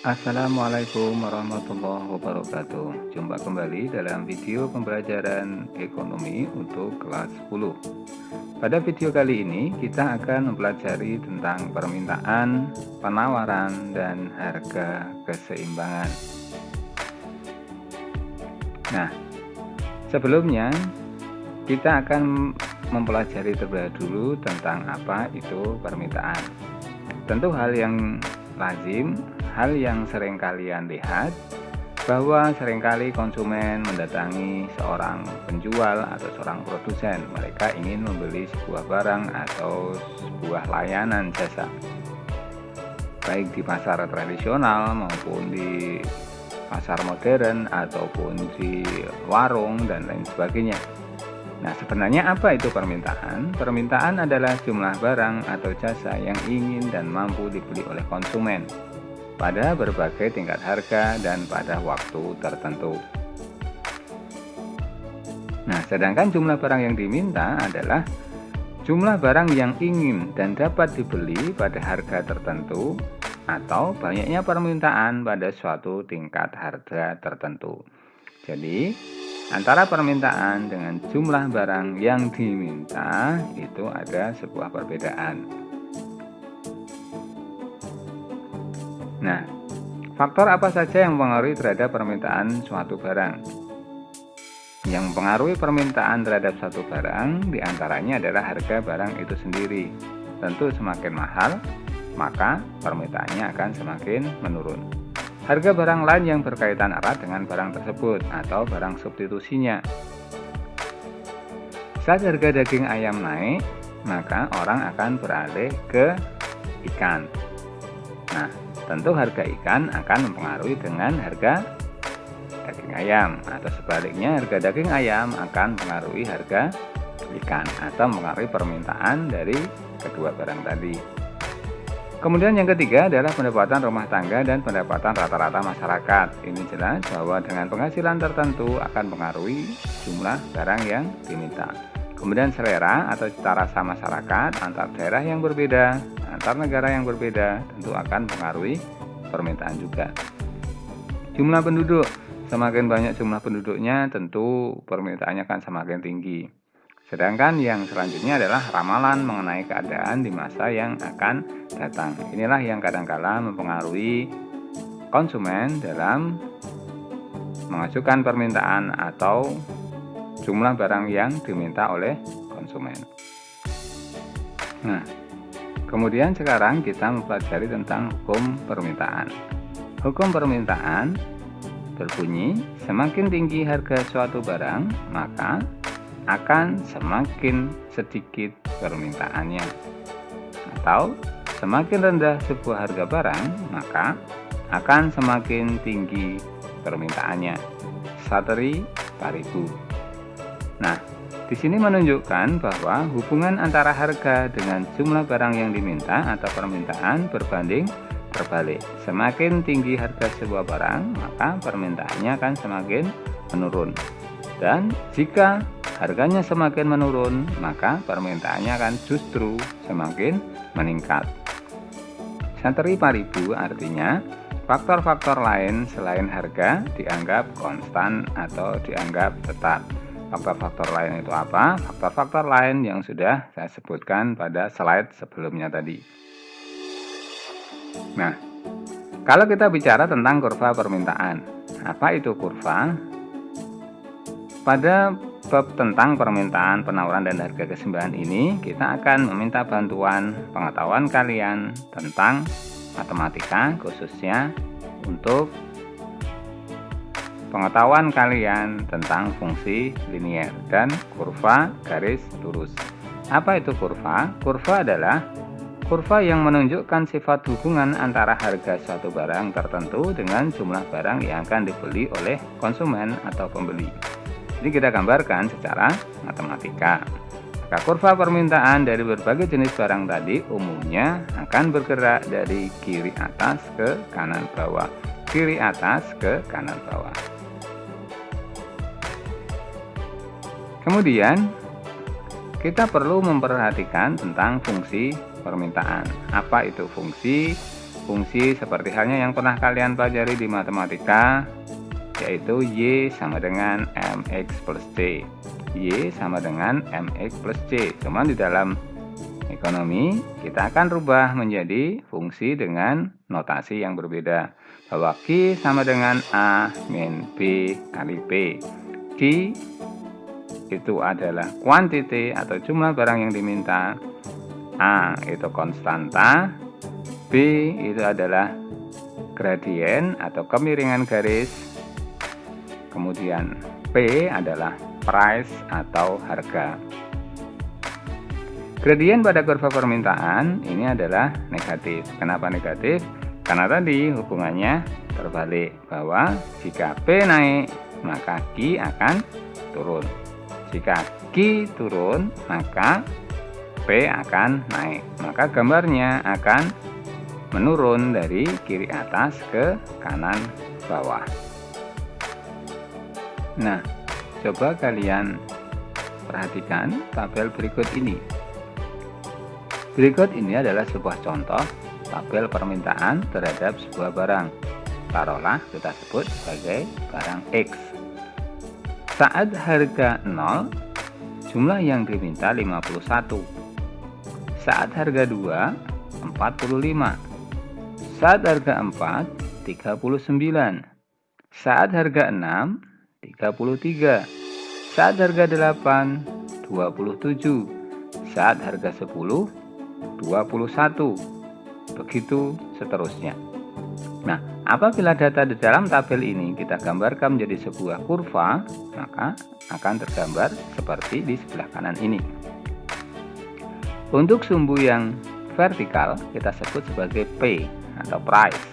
Assalamualaikum warahmatullahi wabarakatuh. Jumpa kembali dalam video pembelajaran ekonomi untuk kelas 10. Pada video kali ini kita akan mempelajari tentang permintaan, penawaran, dan harga keseimbangan. Nah, sebelumnya kita akan mempelajari terlebih dahulu tentang apa itu permintaan. Tentu hal yang lazim, hal yang sering kalian lihat, bahwa seringkali konsumen mendatangi seorang penjual atau seorang produsen. Mereka ingin membeli sebuah barang atau sebuah layanan jasa, baik di pasar tradisional maupun di pasar modern ataupun di warung dan lain sebagainya. Nah, sebenarnya apa itu permintaan? Permintaan adalah jumlah barang atau jasa yang ingin dan mampu dibeli oleh konsumen pada berbagai tingkat harga dan pada waktu tertentu. Nah, sedangkan jumlah barang yang diminta adalah jumlah barang yang ingin dan dapat dibeli pada harga tertentu atau banyaknya permintaan pada suatu tingkat harga tertentu. Jadi, antara permintaan dengan jumlah barang yang diminta itu ada sebuah perbedaan. Nah, faktor apa saja yang mempengaruhi terhadap permintaan suatu barang? Yang mempengaruhi permintaan terhadap suatu barang diantaranya adalah harga barang itu sendiri. Tentu semakin mahal, maka permintaannya akan semakin menurun. Harga barang lain yang berkaitan erat dengan barang tersebut atau barang substitusinya. Saat harga daging ayam naik, maka orang akan beralih ke ikan. Nah, tentu harga ikan akan mempengaruhi dengan harga daging ayam, atau sebaliknya harga daging ayam akan mempengaruhi harga ikan atau mempengaruhi permintaan dari kedua barang tadi. Kemudian yang ketiga adalah pendapatan rumah tangga dan pendapatan rata-rata masyarakat. Ini jelas bahwa dengan penghasilan tertentu akan mempengaruhi jumlah barang yang diminta. Kemudian selera atau cita rasa masyarakat antar daerah yang berbeda, antar negara yang berbeda tentu akan mempengaruhi permintaan juga. Jumlah penduduk, semakin banyak jumlah penduduknya tentu permintaannya akan semakin tinggi. Sedangkan yang selanjutnya adalah ramalan mengenai keadaan di masa yang akan datang. Inilah yang kadang-kala mempengaruhi konsumen dalam mengajukan permintaan atau jumlah barang yang diminta oleh konsumen. Nah, kemudian sekarang kita mempelajari tentang hukum permintaan. Hukum permintaan berbunyi, semakin tinggi harga suatu barang, maka akan semakin sedikit permintaannya. Atau semakin rendah sebuah harga barang, maka akan semakin tinggi permintaannya. Sateri Paribu. Nah, di sini menunjukkan bahwa hubungan antara harga dengan jumlah barang yang diminta atau permintaan berbanding terbalik. Semakin tinggi harga sebuah barang, maka permintaannya akan semakin menurun. Dan jika harganya semakin menurun, maka permintaannya akan justru semakin meningkat. Sateri Paribu artinya faktor-faktor lain selain harga dianggap konstan atau dianggap tetap. Faktor-faktor lain itu apa? Faktor-faktor lain yang sudah saya sebutkan pada slide sebelumnya tadi. Nah, kalau kita bicara tentang kurva permintaan, apa itu kurva? Pada bab tentang permintaan, penawaran, dan harga keseimbangan ini, kita akan meminta bantuan pengetahuan kalian tentang matematika, khususnya untuk pengetahuan kalian tentang fungsi linier dan kurva garis lurus. Apa itu kurva? Kurva adalah kurva yang menunjukkan sifat hubungan antara harga suatu barang tertentu dengan jumlah barang yang akan dibeli oleh konsumen atau pembeli. Jadi kita gambarkan secara matematika. Maka kurva permintaan dari berbagai jenis barang tadi umumnya akan bergerak dari kiri atas ke kanan bawah, kiri atas ke kanan bawah. Kemudian kita perlu memperhatikan tentang fungsi permintaan. Apa itu fungsi? fungsi seperti halnya yang pernah kalian pelajari di matematika, yaitu Y sama dengan MX plus C. Y sama dengan MX plus C. Cuman di dalam ekonomi kita akan rubah menjadi fungsi dengan notasi yang berbeda, bahwa Q sama dengan A min B kali P. Q itu adalah kuantiti atau jumlah barang yang diminta, A itu konstanta, B itu adalah gradien atau kemiringan garis, kemudian P adalah price atau harga. Gradien pada kurva permintaan ini adalah negatif. Kenapa negatif? Karena tadi hubungannya terbalik, bahwa jika P naik maka Q akan turun. Jika Q turun maka P akan naik. Maka gambarnya akan menurun dari kiri atas ke kanan bawah. Nah, coba kalian perhatikan tabel berikut ini. Berikut ini adalah sebuah contoh tabel permintaan terhadap sebuah barang. Taruhlah kita sebut sebagai barang X. Saat harga 0, jumlah yang diminta 51. Saat harga 2, 45. Saat harga 4, 39. Saat harga 6, 33. Saat harga 8, 27. Saat harga 10, 21. Begitu seterusnya. Nah, apabila data di dalam tabel ini kita gambarkan menjadi sebuah kurva, maka akan tergambar seperti di sebelah kanan ini. Untuk sumbu yang vertikal kita sebut sebagai P atau price.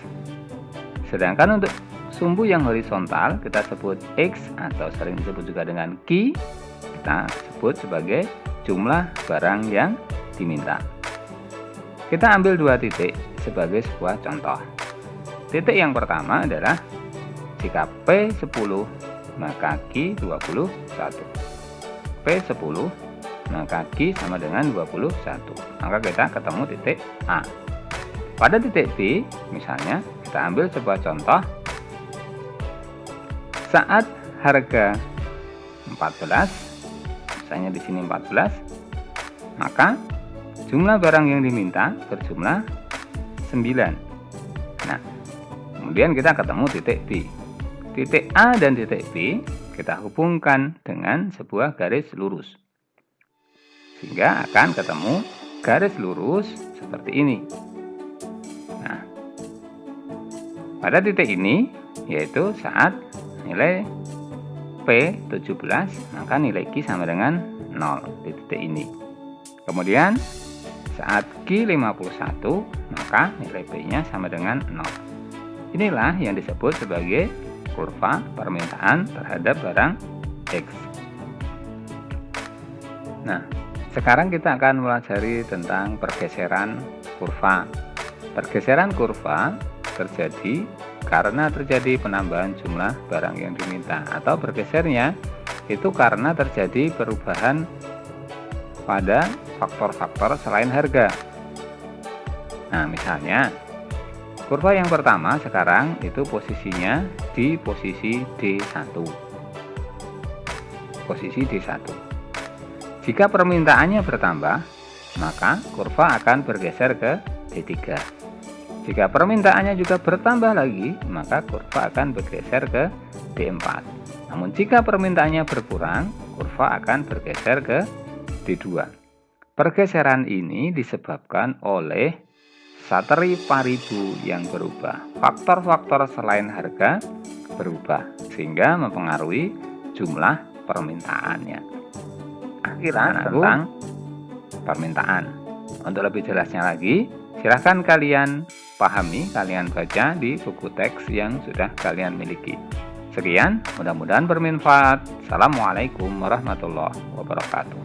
Sedangkan untuk sumbu yang horizontal kita sebut X atau sering disebut juga dengan Q, kita sebut sebagai jumlah barang yang diminta. Kita ambil dua titik sebagai sebuah contoh. Titik yang pertama adalah jika P 10 maka Q 21. P 10 maka Q sama dengan 21. Maka kita ketemu titik A. Pada titik B misalnya kita ambil sebuah contoh. Saat harga 14, misalnya di sini 14, maka jumlah barang yang diminta berjumlah 9. Nah, kemudian kita ketemu titik B. Titik A dan titik B kita hubungkan dengan sebuah garis lurus, sehingga akan ketemu garis lurus seperti ini. Nah, pada titik ini yaitu saat nilai P 17 maka nilai Q sama dengan 0 di titik ini. Kemudian saat Q 51 maka nilai P nya sama dengan 0. Inilah yang disebut sebagai kurva permintaan terhadap barang X. Nah, sekarang kita akan mempelajari tentang pergeseran kurva. Pergeseran kurva terjadi karena terjadi penambahan jumlah barang yang diminta, atau bergesernya itu karena terjadi perubahan pada faktor-faktor selain harga. Nah, misalnya kurva yang pertama sekarang itu posisinya di posisi D1. Posisi D1. Jika permintaannya bertambah, maka kurva akan bergeser ke D3. Jika permintaannya juga bertambah lagi, maka kurva akan bergeser ke D4. Namun jika permintaannya berkurang, kurva akan bergeser ke D2. Pergeseran ini disebabkan oleh sateri paribu yang berubah. Faktor-faktor selain harga berubah, sehingga mempengaruhi jumlah permintaannya. Akhirnya tentang permintaan. Untuk lebih jelasnya lagi, silahkan kalian pahami, kalian baca di buku teks yang sudah kalian miliki. Sekian, mudah-mudahan bermanfaat. Assalamualaikum warahmatullahi wabarakatuh.